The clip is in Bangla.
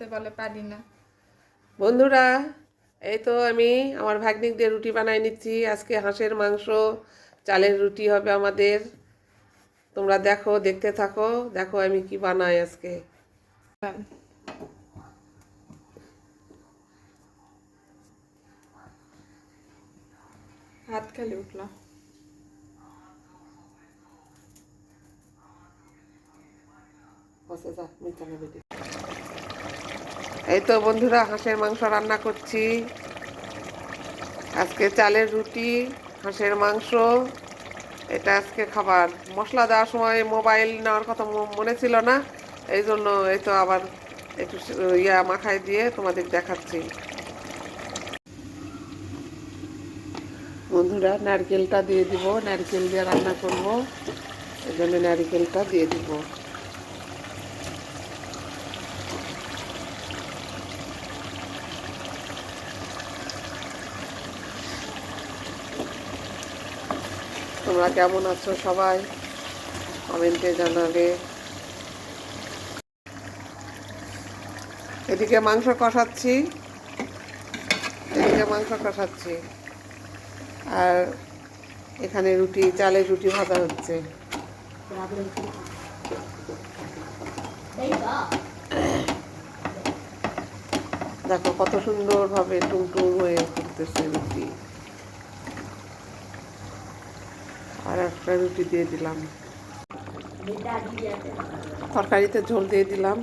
বলে পারি না। বন্ধুরা, এই তো আমি আমার ভাগ্নিক দিয়ে রুটি বানাই নিচ্ছি। আজকে হাঁসের মাংস, চালের রুটি হবে আমাদের। তোমরা দেখো, দেখতে থাকো, দেখো আমি কি বানাই আজকে। হাত খালি উঠলো। এই তো বন্ধুরা, হাঁসের মাংস রান্না করছি। আজকে চালের রুটি, হাঁসের মাংস, এটা আজকে খাবার। মশলা দেওয়ার সময় মোবাইল নেওয়ার কথা মনে ছিল না, এই জন্য এই তো আবার একটু মাখায় দিয়ে তোমাদের দেখাচ্ছি। বন্ধুরা, নারকেলটা দিয়ে দিব, নারকেল দিয়ে রান্না করব, এই জন্য নারকেলটা দিয়ে দিব। তোমরা কেমন আছো সবাই কমেন্টে জানাবে। এদিকে মাংস কষাচ্ছি, আর এখানে রুটি, চালের রুটি ভাজা হচ্ছে। দেখো কত সুন্দরভাবে টুমটুম হয়ে ফুটতেছে রুটি। আর একটা রুটি দিয়ে দিলাম, তরকারিতে ঝোল দিয়ে দিলাম।